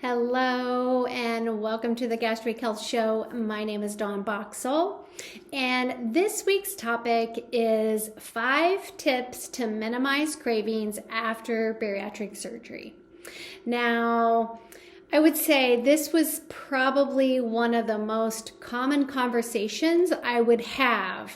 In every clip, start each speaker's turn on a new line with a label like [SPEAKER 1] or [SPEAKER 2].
[SPEAKER 1] Hello and welcome to the Gastric Health Show. My name is Dawn Boxall, and this week's topic is 5 tips to minimize cravings after bariatric surgery. Now, I would say this was probably one of the most common conversations I would have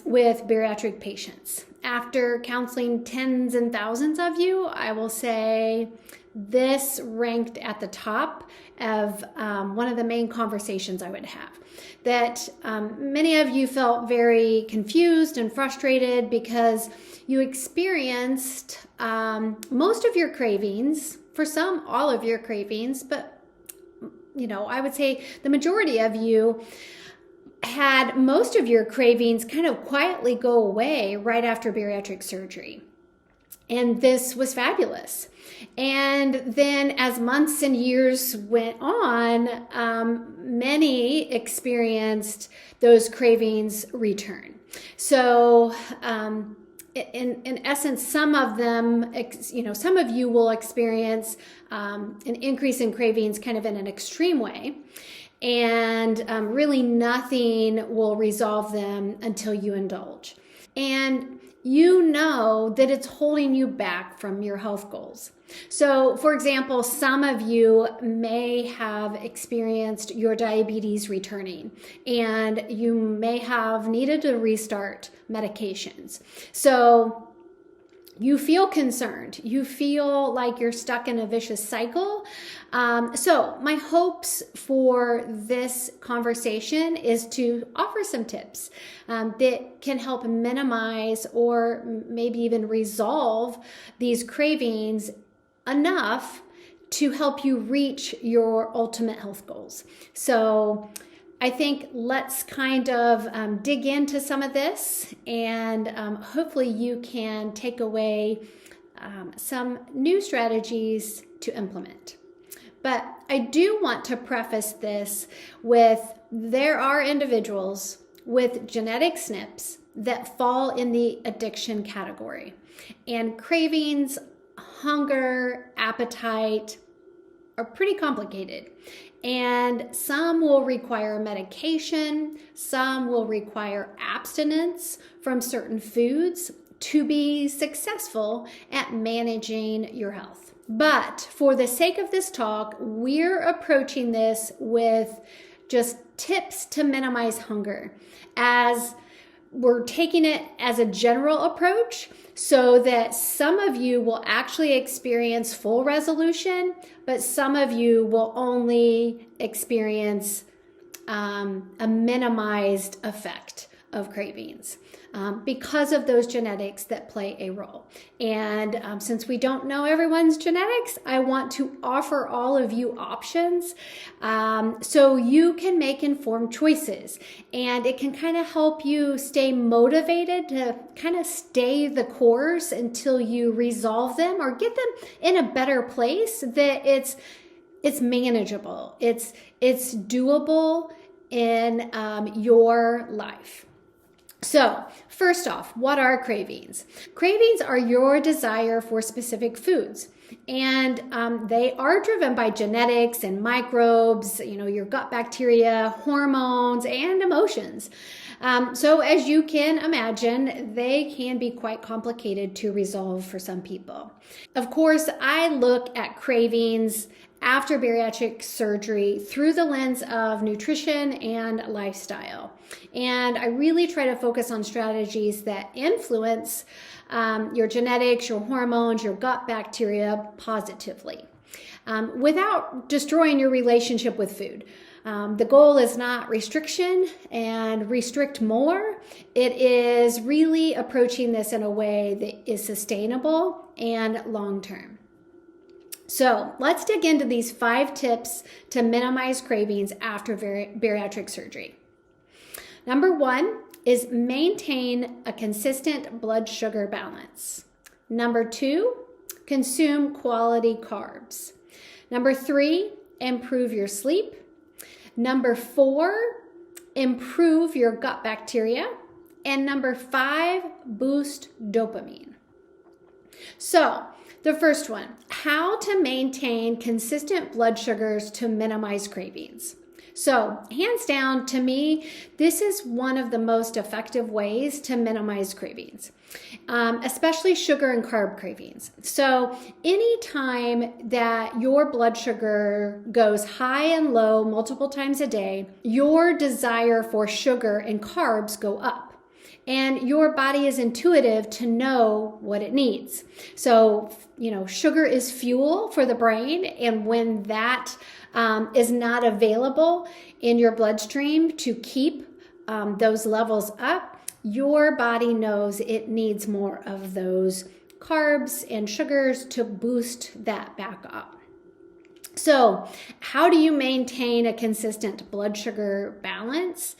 [SPEAKER 1] with bariatric patients. After counseling tens and thousands of you, I will say this ranked at the top of one of the main conversations I would have. That many of you felt very confused and frustrated because you experienced most of your cravings, for some, all of your cravings, but I would say the majority of you had most of your cravings kind of quietly go away right after bariatric surgery. And this was fabulous. And then as months and years went on, many experienced those cravings return. So in essence, some of them, some of you will experience an increase in cravings kind of in an extreme way. And really nothing will resolve them until you indulge. And you know that it's holding you back from your health goals. So, for example, some of you may have experienced your diabetes returning, and you may have needed to restart medications. So, you feel concerned. You feel like you're stuck in a vicious cycle. So my hopes for this conversation is to offer some tips that can help minimize or maybe even resolve these cravings enough to help you reach your ultimate health goals. So I think let's kind of dig into some of this, and hopefully you can take away some new strategies to implement. But I do want to preface this with there are individuals with genetic SNPs that fall in the addiction category, and cravings, hunger, appetite are pretty complicated. And some will require medication, some will require abstinence from certain foods to be successful at managing your health. But for the sake of this talk, we're approaching this with just tips to minimize hunger, as we're taking it as a general approach so that some of you will actually experience full resolution, but some of you will only experience a minimized effect of cravings because of those genetics that play a role. And since we don't know everyone's genetics, I want to offer all of you options so you can make informed choices. And it can kind of help you stay motivated to kind of stay the course until you resolve them or get them in a better place that it's manageable, it's doable in your life. So, first off, what are cravings? Cravings are your desire for specific foods, and they are driven by genetics and microbes, your gut bacteria, hormones, and emotions. So as you can imagine, they can be quite complicated to resolve for some people. Of course, I look at cravings after bariatric surgery through the lens of nutrition and lifestyle. And I really try to focus on strategies that influence your genetics, your hormones, your gut bacteria positively without destroying your relationship with food. The goal is not restriction and restrict more. It is really approaching this in a way that is sustainable and long-term. So let's dig into these 5 tips to minimize cravings after bariatric surgery. Number 1 is maintain a consistent blood sugar balance. Number 2, consume quality carbs. Number 3, improve your sleep. Number 4, improve your gut bacteria. And number 5, boost dopamine. So The first one, how to maintain consistent blood sugars to minimize cravings. So, hands down, to me, this is one of the most effective ways to minimize cravings, especially sugar and carb cravings. So, anytime that your blood sugar goes high and low multiple times a day, your desire for sugar and carbs go up. And your body is intuitive to know what it needs. So, sugar is fuel for the brain. And when that is not available in your bloodstream to keep those levels up, your body knows it needs more of those carbs and sugars to boost that back up. So, how do you maintain a consistent blood sugar balance?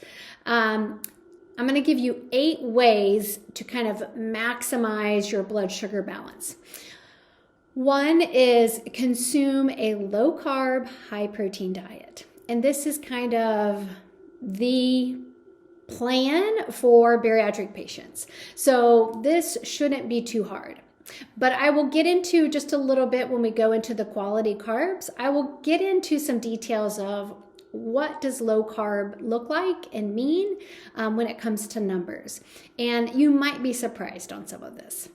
[SPEAKER 1] I'm going to give you 8 ways to kind of maximize your blood sugar balance. One is consume a low carb, high protein diet. And this is kind of the plan for bariatric patients. So this shouldn't be too hard. But I will get into just a little bit when we go into the quality carbs. I will get into some details of what does low carb look like and mean when it comes to numbers. And you might be surprised on some of this.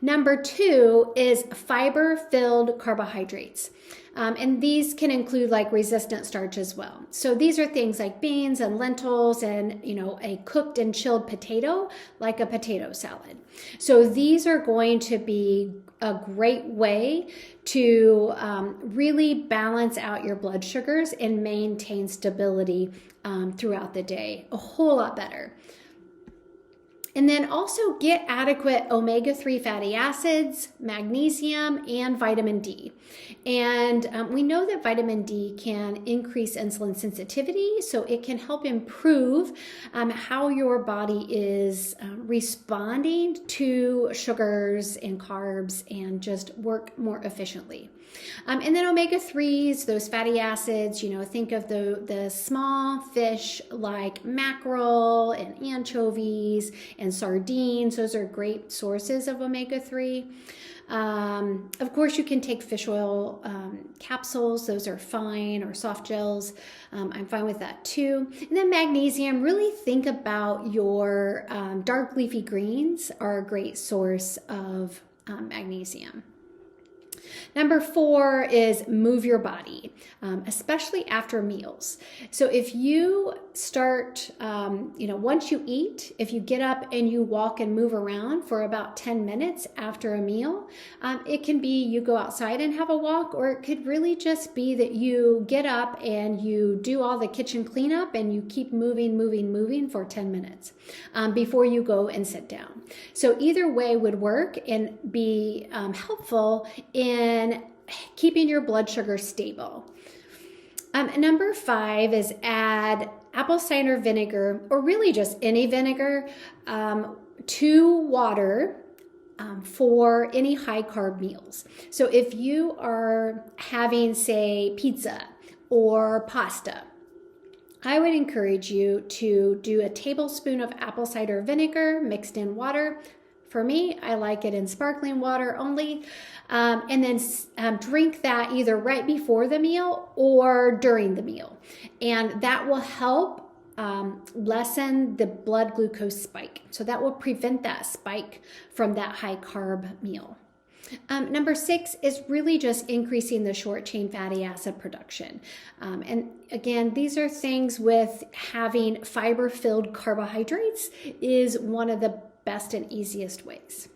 [SPEAKER 1] Number 2 is fiber-filled carbohydrates. And these can include like resistant starch as well. So these are things like beans and lentils and, a cooked and chilled potato, like a potato salad. So these are going to be a great way to really balance out your blood sugars and maintain stability throughout the day a whole lot better. And then also get adequate omega-3 fatty acids, magnesium, and vitamin D. And we know that vitamin D can increase insulin sensitivity, so it can help improve how your body is responding to sugars and carbs and just work more efficiently. And then omega-3s, those fatty acids, think of the small fish like mackerel and anchovies and sardines. Those are great sources of omega-3. Of course, you can take fish oil capsules. Those are fine, or soft gels. I'm fine with that too. And then magnesium, really think about your dark leafy greens are a great source of magnesium. Number 4 is move your body, especially after meals. So if you start, once you eat, if you get up and you walk and move around for about 10 minutes after a meal, it can be you go outside and have a walk, or it could really just be that you get up and you do all the kitchen cleanup and you keep moving for 10 minutes before you go and sit down. So either way would work and be helpful in keeping your blood sugar stable. Number 5 is add apple cider vinegar, or really just any vinegar, to water for any high carb meals. So if you are having, say, pizza or pasta, I would encourage you to do a tablespoon of apple cider vinegar mixed in water. For me, I like it in sparkling water only. And then drink that either right before the meal or during the meal. And that will help lessen the blood glucose spike. So that will prevent that spike from that high carb meal. Number 6 is really just increasing the short chain fatty acid production. And again, these are things with having fiber-filled carbohydrates is one of the best and easiest ways.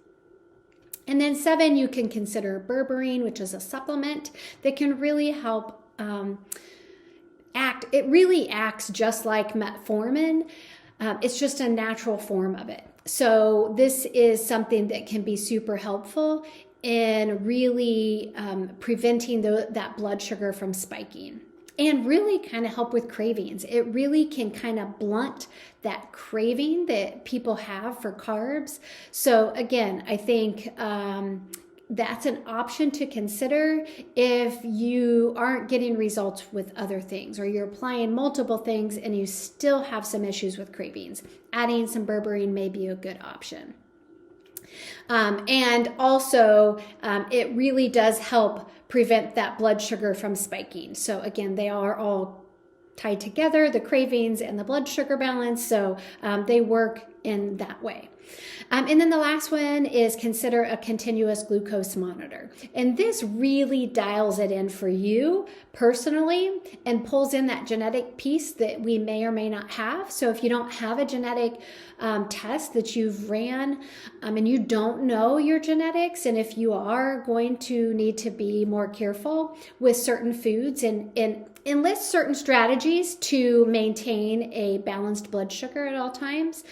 [SPEAKER 1] And then 7, you can consider berberine, which is a supplement that can really help it really acts just like metformin. It's just a natural form of it. So this is something that can be super helpful in really preventing that blood sugar from spiking, and really kind of help with cravings. It really can kind of blunt that craving that people have for carbs. So again, I think that's an option to consider if you aren't getting results with other things, or you're applying multiple things and you still have some issues with cravings. Adding some berberine may be a good option. And also, it really does help prevent that blood sugar from spiking. So again, they are all tied together, the cravings and the blood sugar balance. So they work in that way. And then the last one is consider a continuous glucose monitor. And this really dials it in for you personally and pulls in that genetic piece that we may or may not have. So if you don't have a genetic test that you've ran and you don't know your genetics, and if you are going to need to be more careful with certain foods and enlist certain strategies to maintain a balanced blood sugar at all times,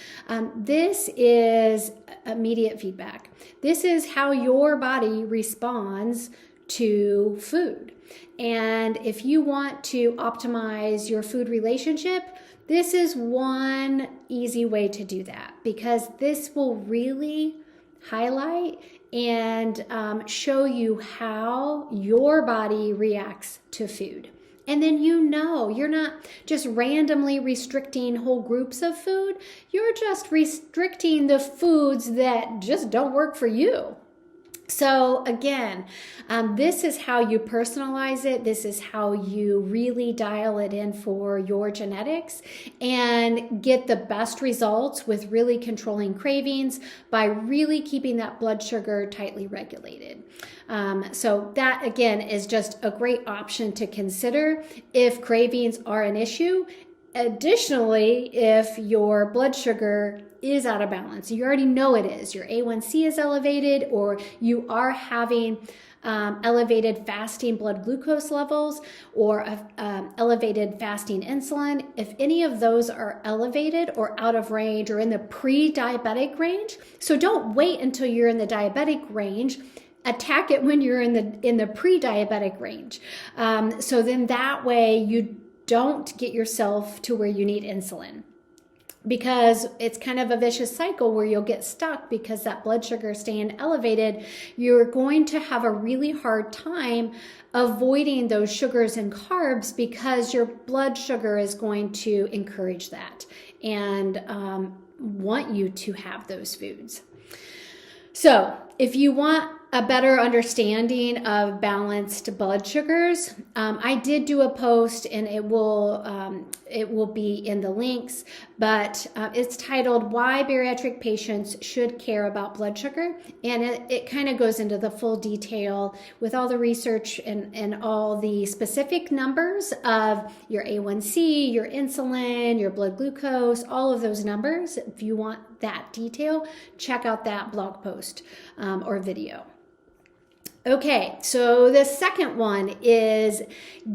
[SPEAKER 1] this is immediate feedback. This is how your body responds to food. And if you want to optimize your food relationship, this is one easy way to do that, because this will really highlight and show you how your body reacts to food. And then you're not just randomly restricting whole groups of food. You're just restricting the foods that just don't work for you. So again, this is how you personalize it. This is how you really dial it in for your genetics and get the best results with really controlling cravings by really keeping that blood sugar tightly regulated. So that again is just a great option to consider if cravings are an issue. Additionally, if your blood sugar is out of balance, you already know it is, your A1C is elevated, or you are having elevated fasting blood glucose levels or elevated fasting insulin, if any of those are elevated or out of range or in the pre-diabetic range, so don't wait until you're in the diabetic range. Attack it when you're in the pre-diabetic range. So then that way you don't get yourself to where you need insulin, because it's kind of a vicious cycle where you'll get stuck because that blood sugar is staying elevated. You're going to have a really hard time avoiding those sugars and carbs because your blood sugar is going to encourage that and want you to have those foods. So if you want a better understanding of balanced blood sugars, I did do a post, and it will be in the links, but it's titled "Why Bariatric Patients Should Care About Blood Sugar," and it kind of goes into the full detail with all the research and all the specific numbers of your A1C, your insulin, your blood glucose, all of those numbers. If you want that detail, check out that blog post or video. Okay, so the second one is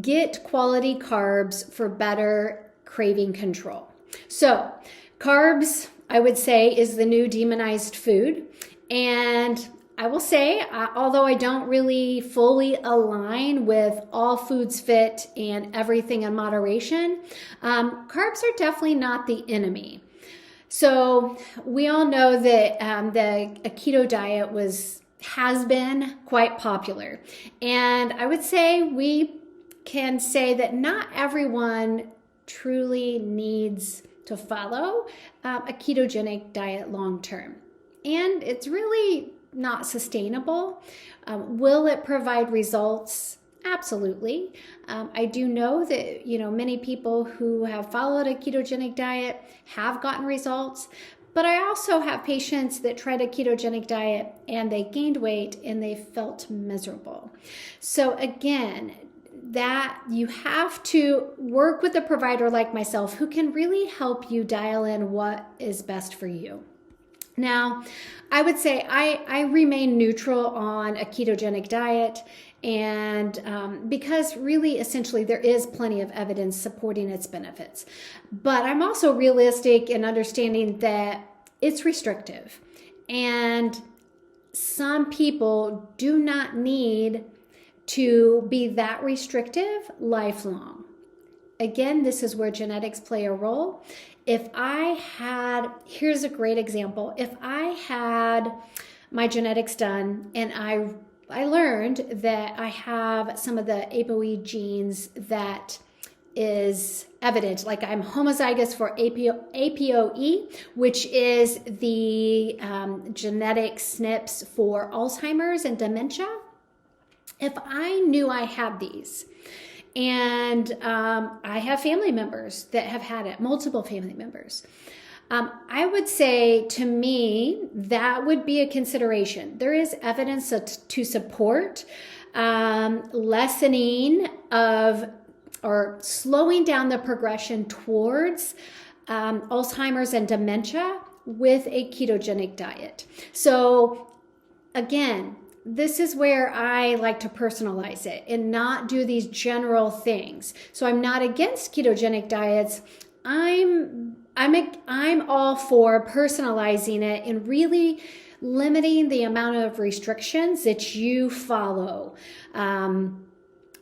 [SPEAKER 1] get quality carbs for better craving control. So carbs, I would say, is the new demonized food. And I will say, although I don't really fully align with all foods fit and everything in moderation, carbs are definitely not the enemy. So we all know that a keto diet has been quite popular. And I would say we can say that not everyone truly needs to follow a ketogenic diet long term. And it's really not sustainable. Will it provide results? Absolutely. I do know that, many people who have followed a ketogenic diet have gotten results. But I also have patients that tried a ketogenic diet and they gained weight and they felt miserable. So again, that you have to work with a provider like myself who can really help you dial in what is best for you. Now, I would say I remain neutral on a ketogenic diet, and because really, essentially, there is plenty of evidence supporting its benefits. But I'm also realistic in understanding that it's restrictive. And some people do not need to be that restrictive lifelong. Again, this is where genetics play a role. Here's a great example. If I had my genetics done and I learned that I have some of the ApoE genes that is evident, like I'm homozygous for APOE, which is the genetic SNPs for Alzheimer's and dementia. If I knew I had these, and I have family members that have had it, multiple family members, I would say, to me, that would be a consideration. There is evidence to support lessening of or slowing down the progression towards Alzheimer's and dementia with a ketogenic diet. So again, this is where I like to personalize it and not do these general things. So I'm not against ketogenic diets. I'm all for personalizing it and really limiting the amount of restrictions that you follow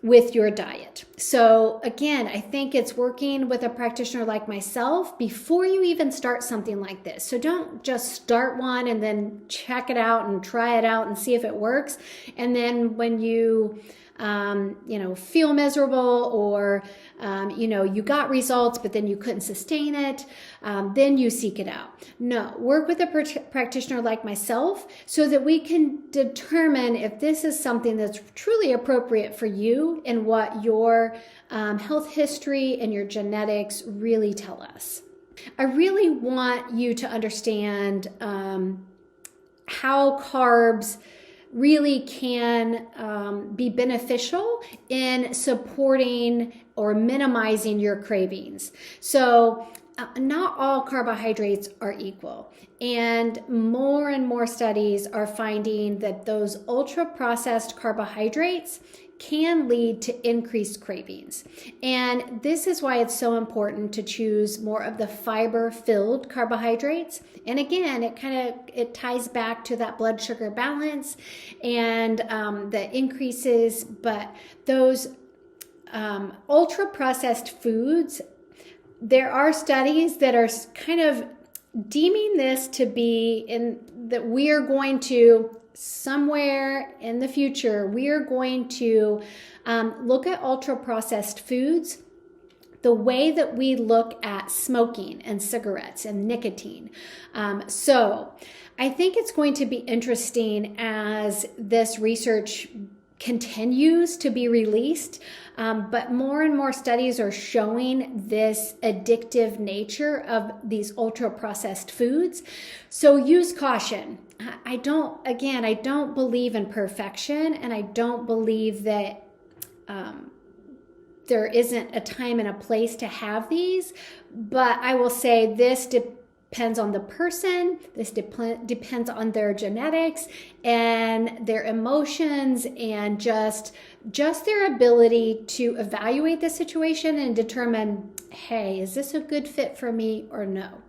[SPEAKER 1] with your diet. So again, I think it's working with a practitioner like myself before you even start something like this. So don't just start one and then check it out and try it out and see if it works. And then when you feel miserable or, you got results, but then you couldn't sustain it, then you seek it out. No, work with a practitioner like myself so that we can determine if this is something that's truly appropriate for you and what your health history and your genetics really tell us. I really want you to understand how carbs really can be beneficial in supporting or minimizing your cravings. So not all carbohydrates are equal. And more studies are finding that those ultra-processed carbohydrates can lead to increased cravings. And this is why it's so important to choose more of the fiber-filled carbohydrates. And again, it ties back to that blood sugar balance and the increases, but those ultra-processed foods, there are studies that are kind of deeming this to be that we are going to somewhere in the future, we are going to look at ultra-processed foods the way that we look at smoking and cigarettes and nicotine. So I think it's going to be interesting as this research continues to be released, but more and more studies are showing this addictive nature of these ultra-processed foods. So use caution. I don't believe in perfection, and I don't believe that there isn't a time and a place to have these, but I will say this depends on the person. This depends on their genetics and their emotions and just their ability to evaluate the situation and determine, hey, is this a good fit for me or no?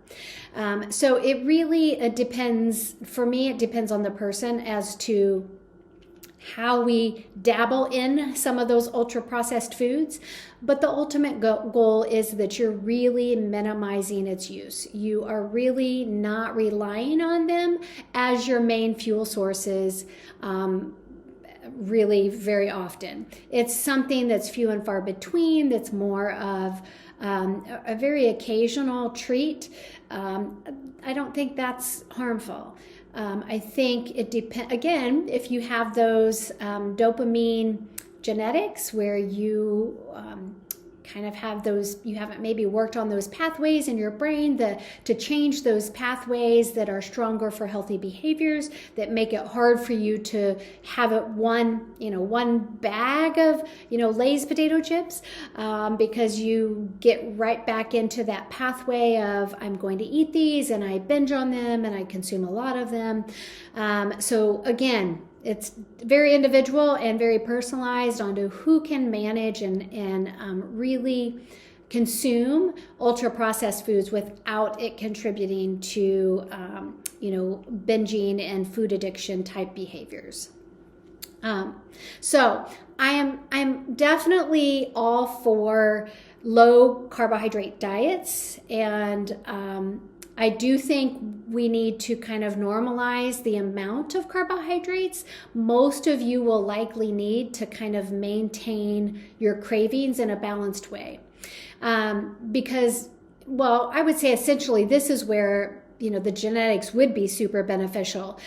[SPEAKER 1] So it really depends. For me, it depends on the person as to how we dabble in some of those ultra-processed foods. But the ultimate goal is that you're really minimizing its use. You are really not relying on them as your main fuel sources really very often. It's something that's few and far between, that's more of a very occasional treat. I don't think that's harmful. I think it depends, again, if you have those dopamine genetics where you kind of have those, you haven't maybe worked on those pathways in your brain to change those pathways that are stronger for healthy behaviors, that make it hard for you to have it one bag of, Lay's potato chips, because you get right back into that pathway of, I'm going to eat these and I binge on them and I consume a lot of them. So again, it's very individual and very personalized onto who can manage and really consume ultra-processed foods without it contributing to, binging and food addiction type behaviors. So I'm definitely all for low carbohydrate diets, and I do think we need to kind of normalize the amount of carbohydrates. Most of you will likely need to kind of maintain your cravings in a balanced way. Because, well, I would say essentially this is where, the genetics would be super beneficial,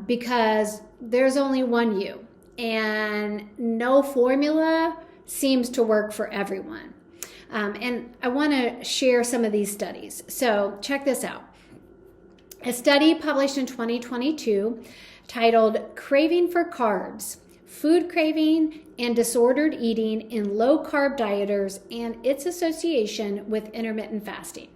[SPEAKER 1] because there's only one you, and no formula seems to work for everyone. And I want to share some of these studies. So check this out. A study published in 2022 titled Craving for Carbs, Food Craving and Disordered Eating in Low Carb Dieters and its Association with Intermittent Fasting.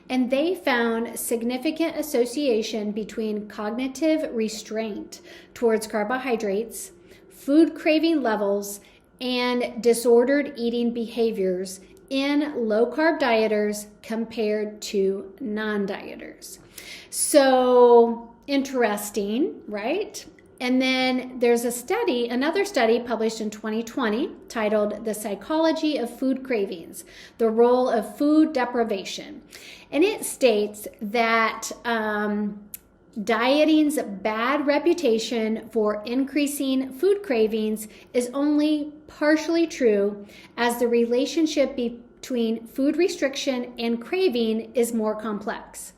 [SPEAKER 1] And they found significant association between cognitive restraint towards carbohydrates, food craving levels, and disordered eating behaviors in low-carb dieters compared to non-dieters. So interesting, right? And then there's another study published in 2020 titled The Psychology of Food Cravings, the Role of Food Deprivation. And it states that dieting's bad reputation for increasing food cravings is only partially true, as the relationship between food restriction and craving is more complex.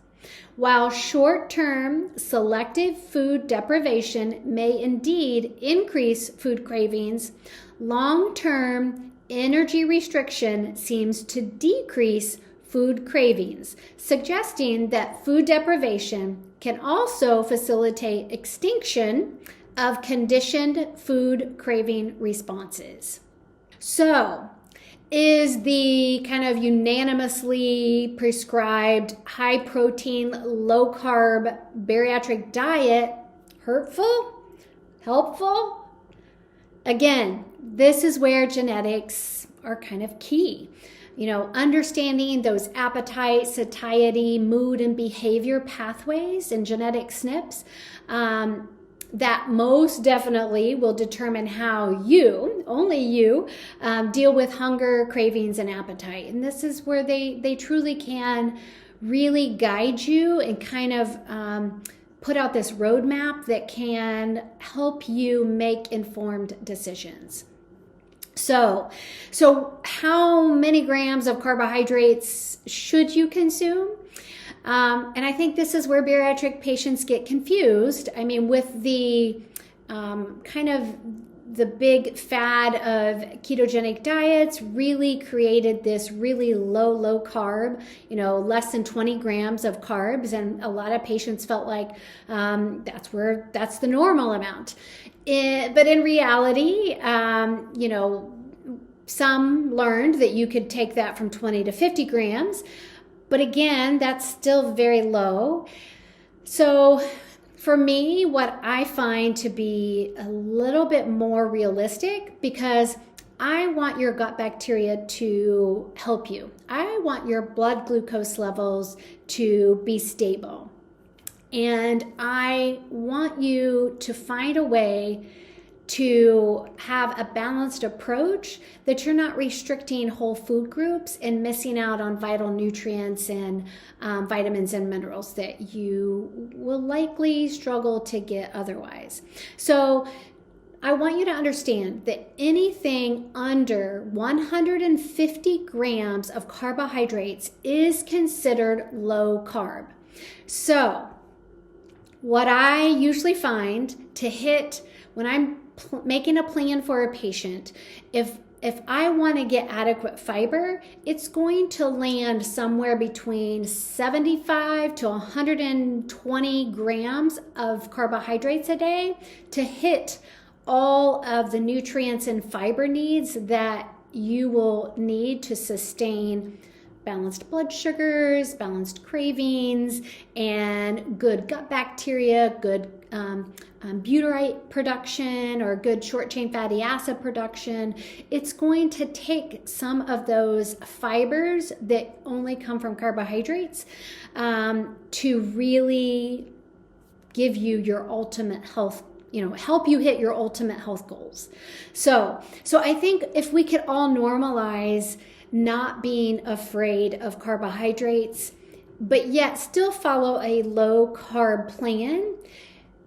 [SPEAKER 1] While short-term selective food deprivation may indeed increase food cravings, long-term energy restriction seems to decrease food cravings, suggesting that food deprivation can also facilitate extinction of conditioned food craving responses. So, is the kind of unanimously prescribed high protein, low carb bariatric diet hurtful? Helpful? Again, this is where genetics are kind of key. Understanding those appetite, satiety, mood, and behavior pathways and genetic SNPs that most definitely will determine how only you, deal with hunger, cravings, and appetite. And this is where they truly can really guide you and kind of put out this roadmap that can help you make informed decisions. So how many grams of carbohydrates should you consume? And I think this is where bariatric patients get confused. I mean, with the kind of the big fad of ketogenic diets really created this really low carb, less than 20 grams of carbs. And a lot of patients felt like that's the normal amount. But in reality, some learned that you could take that from 20 to 50 grams. But again, that's still very low. So for me, what I find to be a little bit more realistic, because I want your gut bacteria to help you. I want your blood glucose levels to be stable. And I want you to find a way to have a balanced approach that you're not restricting whole food groups and missing out on vital nutrients and vitamins and minerals that you will likely struggle to get otherwise. So I want you to understand that anything under 150 grams of carbohydrates is considered low carb. So what I usually find to hit when I'm making a plan for a patient, if I want to get adequate fiber, it's going to land somewhere between 75 to 120 grams of carbohydrates a day to hit all of the nutrients and fiber needs that you will need to sustain balanced blood sugars, balanced cravings, and good gut bacteria, good butyrate production, or good short-chain fatty acid production. It's going to take some of those fibers that only come from carbohydrates to really give you your ultimate health, help you hit your ultimate health goals. So I think if we could all normalize not being afraid of carbohydrates, but yet still follow a low carb plan,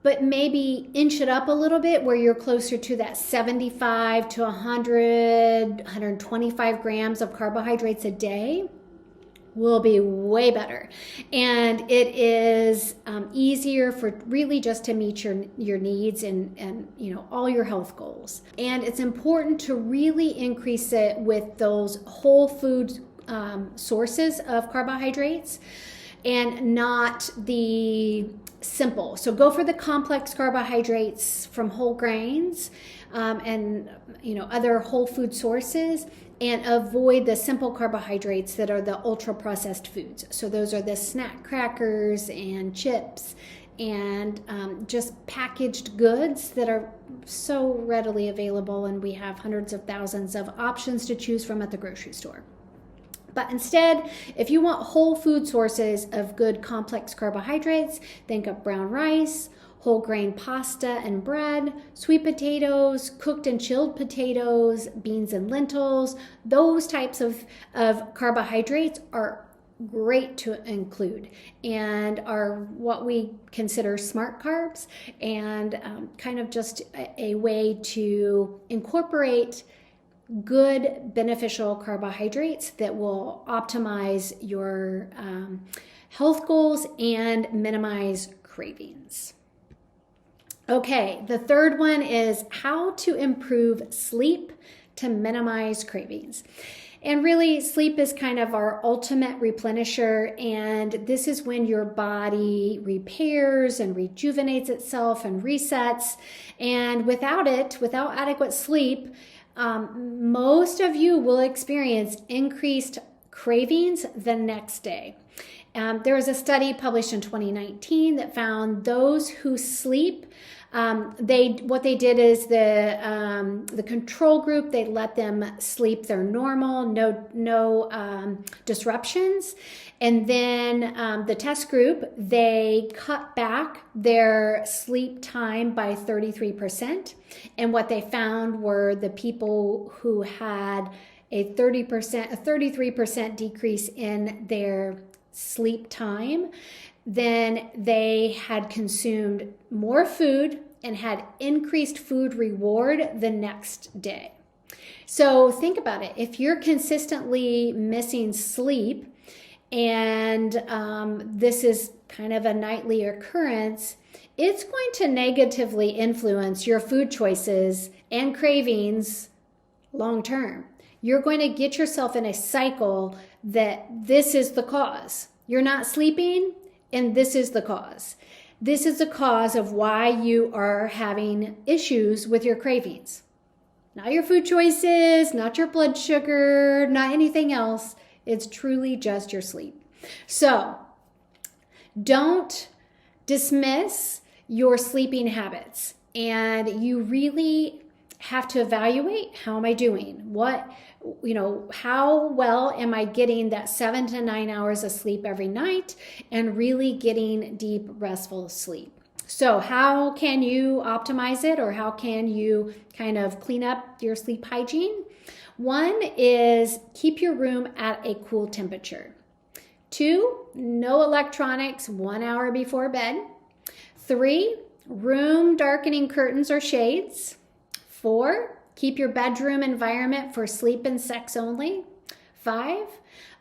[SPEAKER 1] but maybe inch it up a little bit where you're closer to that 75 to 100, 125 grams of carbohydrates a day will be way better. And it is easier for really just to meet your needs and all your health goals. And it's important to really increase it with those whole food sources of carbohydrates and not the simple. So go for the complex carbohydrates from whole grains and other whole food sources, and avoid the simple carbohydrates that are the ultra processed foods. So those are the snack crackers and chips and just packaged goods that are so readily available, and we have hundreds of thousands of options to choose from at the grocery store. But instead, if you want whole food sources of good complex carbohydrates, think of brown rice, whole grain pasta and bread, sweet potatoes, cooked and chilled potatoes, beans and lentils. Those types of carbohydrates are great to include and are what we consider smart carbs, and kind of just a way to incorporate good beneficial carbohydrates that will optimize your health goals and minimize cravings. Okay, the third one is how to improve sleep to minimize cravings. And really, sleep is kind of our ultimate replenisher, and this is when your body repairs and rejuvenates itself and resets. And without adequate sleep, most of you will experience increased cravings the next day. There was a study published in 2019 that found those who sleep, what they did is the control group, they let them sleep their normal, no disruptions. And then the test group, they cut back their sleep time by 33%. And what they found were the people who had a 33% decrease in their sleep time, then they had consumed more food and had increased food reward the next day. So think about it. If you're consistently missing sleep, and this is kind of a nightly occurrence, it's going to negatively influence your food choices and cravings long term. You're going to get yourself in a cycle that this is the cause. You're not sleeping, and this is the cause. This is the cause of why you are having issues with your cravings. Not your food choices, not your blood sugar, not anything else. It's truly just your sleep. So don't dismiss your sleeping habits, and you really have to evaluate, how am I doing? How well am I getting that 7 to 9 hours of sleep every night and really getting deep, restful sleep? So how can you optimize it, or how can you kind of clean up your sleep hygiene? One is keep your room at a cool temperature. 2, no electronics 1 hour before bed. 3, room darkening curtains or shades. 4, keep your bedroom environment for sleep and sex only. 5,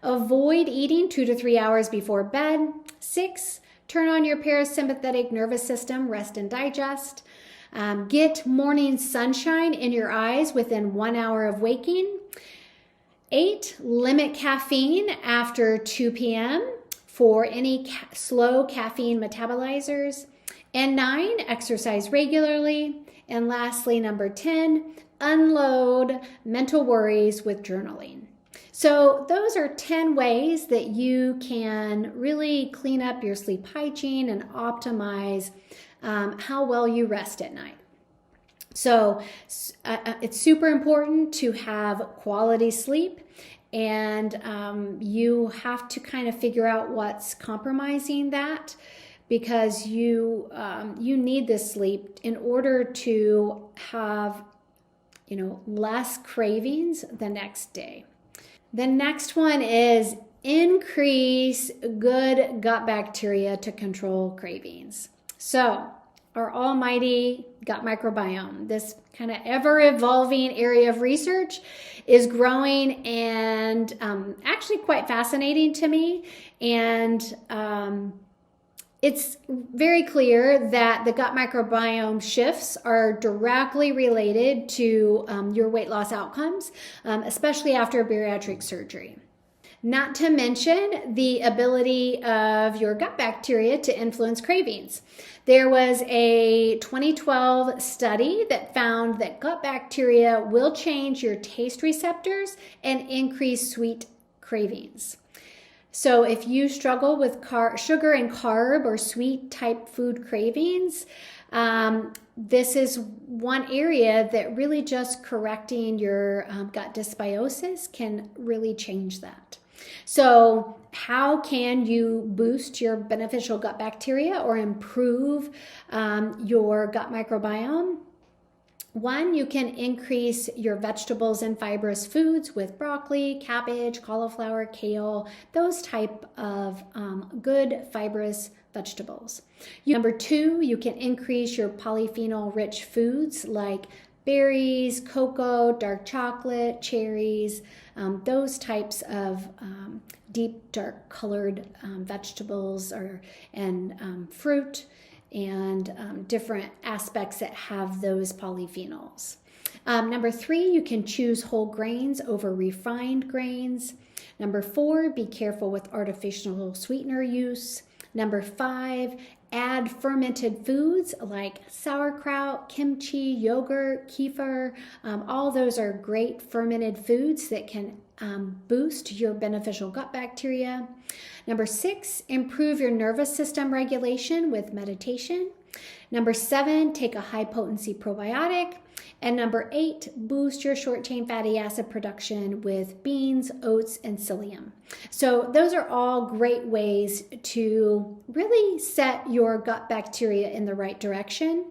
[SPEAKER 1] avoid eating 2 to 3 hours before bed. 6, turn on your parasympathetic nervous system, rest and digest. Get morning sunshine in your eyes within 1 hour of waking. 8, limit caffeine after 2 p.m. for any slow caffeine metabolizers. And 9, exercise regularly. And lastly, number 10, unload mental worries with journaling. So those are 10 ways that you can really clean up your sleep hygiene and optimize how well you rest at night. So it's super important to have quality sleep, and you have to kind of figure out what's compromising that, because you need this sleep in order to have less cravings the next day. The next one is increase good gut bacteria to control cravings. So, our almighty gut microbiome, this kind of ever-evolving area of research, is growing and actually quite fascinating to me. And it's very clear that the gut microbiome shifts are directly related to your weight loss outcomes, especially after bariatric surgery. Not to mention the ability of your gut bacteria to influence cravings. There was a 2012 study that found that gut bacteria will change your taste receptors and increase sweet cravings. So if you struggle with sugar and carb or sweet type food cravings, this is one area that really just correcting your gut dysbiosis can really change that. So how can you boost your beneficial gut bacteria or improve your gut microbiome? One, you can increase your vegetables and fibrous foods with broccoli, cabbage, cauliflower, kale, those type of good fibrous vegetables. Number two, you can increase your polyphenol-rich foods like berries, cocoa, dark chocolate, cherries, those types of deep, dark colored vegetables and fruit, and different aspects that have those polyphenols. Number three, you can choose whole grains over refined grains. Number four, be careful with artificial sweetener use. Number five, add fermented foods like sauerkraut, kimchi, yogurt, kefir. All those are great fermented foods that can boost your beneficial gut bacteria. Number six, improve your nervous system regulation with meditation. Number seven, take a high potency probiotic. And number eight, boost your short chain fatty acid production with beans, oats, and psyllium. So those are all great ways to really set your gut bacteria in the right direction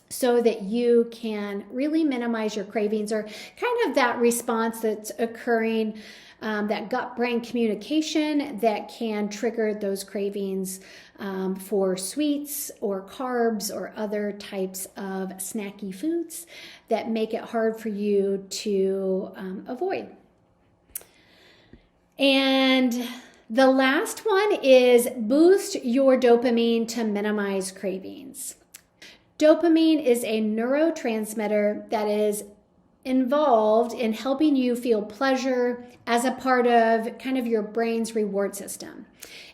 [SPEAKER 1] so that you can really minimize your cravings or kind of that response that's occurring, that gut-brain communication that can trigger those cravings for sweets or carbs or other types of snacky foods that make it hard for you to avoid. And the last one is boost your dopamine to minimize cravings. Dopamine is a neurotransmitter that is involved in helping you feel pleasure as a part of kind of your brain's reward system.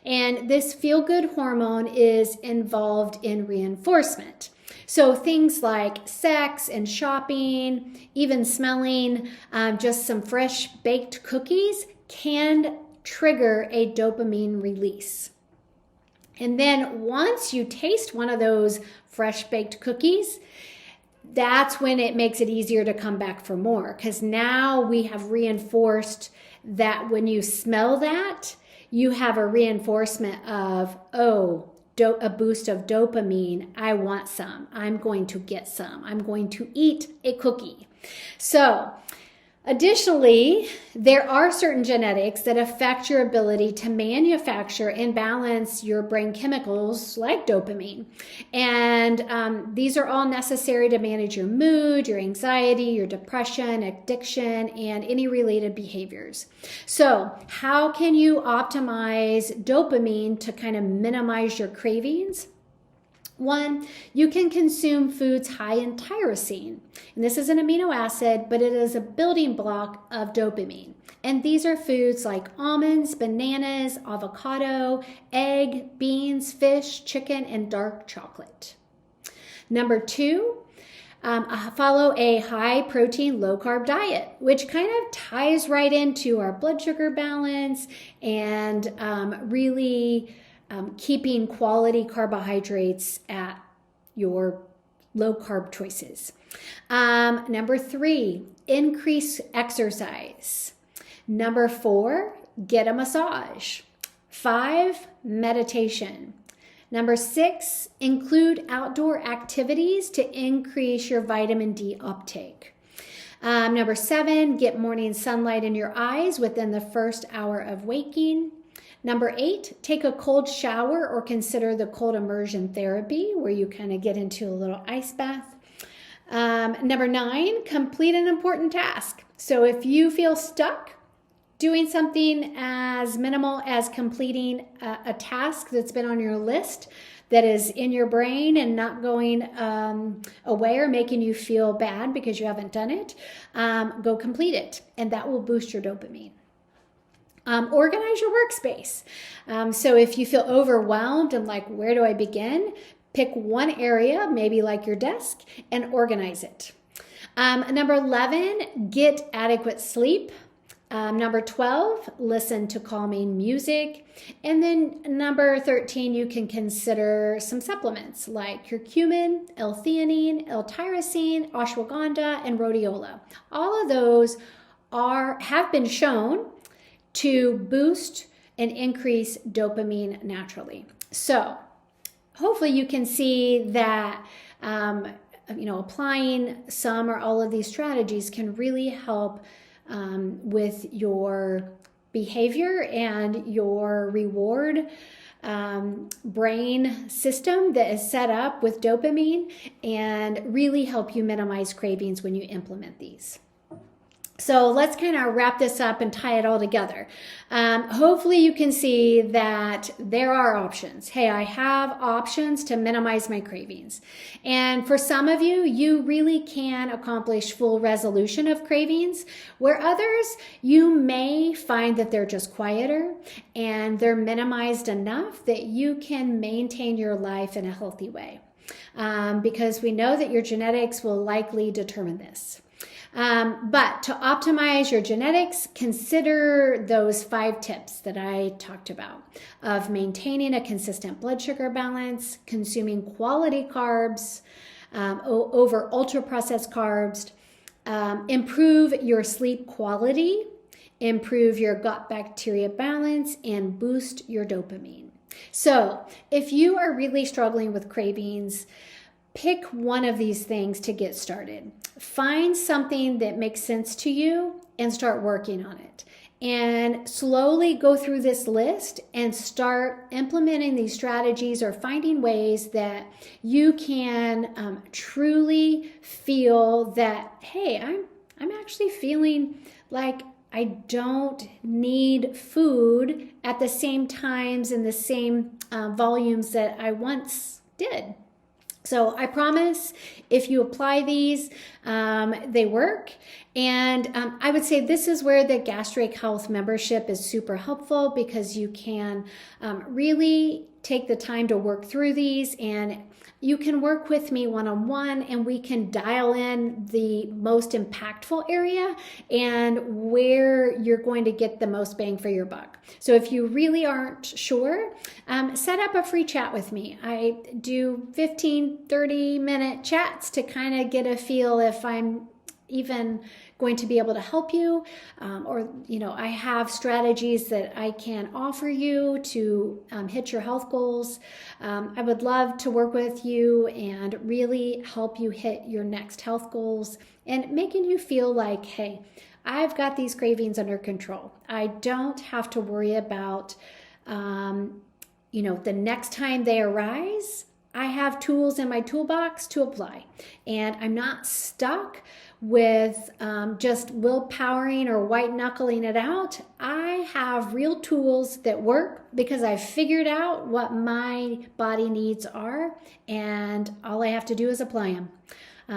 [SPEAKER 1] And this feel-good hormone is involved in reinforcement. So things like sex and shopping, even smelling just some fresh baked cookies can trigger a dopamine release. And then once you taste one of those fresh baked cookies, that's when it makes it easier to come back for more, because now we have reinforced that when you smell that, you have a reinforcement of, a boost of dopamine. I want some. I'm going to get some. I'm going to eat a cookie. So additionally, there are certain genetics that affect your ability to manufacture and balance your brain chemicals like dopamine. And these are all necessary to manage your mood, your anxiety, your depression, addiction, and any related behaviors. So how can you optimize dopamine to kind of minimize your cravings? One, you can consume foods high in tyrosine. And this is an amino acid, but it is a building block of dopamine. And these are foods like almonds, bananas, avocado, egg, beans, fish, chicken, and dark chocolate. Number two, follow a high protein, low carb diet, which kind of ties right into our blood sugar balance and really keeping quality carbohydrates at your low carb choices. Number three, increase exercise. Number four, get a massage. 5, meditation. Number 6, include outdoor activities to increase your vitamin D uptake. Number 7, get morning sunlight in your eyes within the first hour of waking. Number 8, take a cold shower or consider the cold immersion therapy where you kind of get into a little ice bath. Number 9, complete an important task. So if you feel stuck doing something as minimal as completing a task that's been on your list that is in your brain and not going away or making you feel bad because you haven't done it, go complete it, and that will boost your dopamine. Organize your workspace. So if you feel overwhelmed and like, where do I begin? Pick one area, maybe like your desk, and organize it. Number 11, get adequate sleep. Number 12, listen to calming music. And then number 13, you can consider some supplements like curcumin, L-theanine, L-tyrosine, ashwagandha, and rhodiola. All of those have been shown to boost and increase dopamine naturally. So hopefully you can see that applying some or all of these strategies can really help with your behavior and your reward brain system that is set up with dopamine, and really help you minimize cravings when you implement these. So let's kind of wrap this up and tie it all together. Hopefully you can see that there are options. Hey, I have options to minimize my cravings. And for some of you, you really can accomplish full resolution of cravings, where others, you may find that they're just quieter and they're minimized enough that you can maintain your life in a healthy way. Because we know that your genetics will likely determine this. But to optimize your genetics, consider those 5 tips that I talked about of maintaining a consistent blood sugar balance, consuming quality carbs over ultra-processed carbs, improve your sleep quality, improve your gut bacteria balance, and boost your dopamine. So if you are really struggling with cravings, pick one of these things to get started. Find something that makes sense to you and start working on it. And slowly go through this list and start implementing these strategies or finding ways that you can truly feel that, hey, I'm actually feeling like I don't need food at the same times and the same volumes that I once did. So I promise if you apply these, they work. And I would say this is where the Gastric Health membership is super helpful, because you can really take the time to work through these, and you can work with me one-on-one, and we can dial in the most impactful area and where you're going to get the most bang for your buck. So if you really aren't sure, set up a free chat with me. I do 15, 30-minute chats to kind of get a feel if I'm even going to be able to help you, or I have strategies that I can offer you to hit your health goals. I would love to work with you and really help you hit your next health goals, and making you feel like, hey, I've got these cravings under control. I don't have to worry about the next time they arise. I have tools in my toolbox to apply, and I'm not stuck with just willpowering or white knuckling it out. I have real tools that work because I've figured out what my body needs are, and all I have to do is apply them.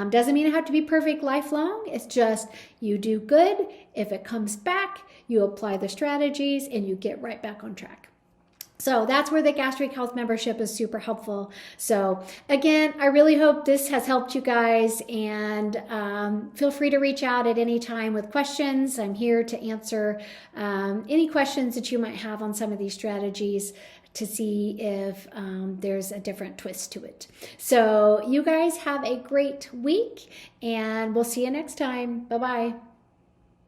[SPEAKER 1] Doesn't mean I have to be perfect lifelong. It's just you do good. If it comes back, you apply the strategies and you get right back on track. So that's where the Gastric Health membership is super helpful. So again, I really hope this has helped you guys, and feel free to reach out at any time with questions. I'm here to answer any questions that you might have on some of these strategies to see if there's a different twist to it. So you guys have a great week, and we'll see you next time. Bye-bye.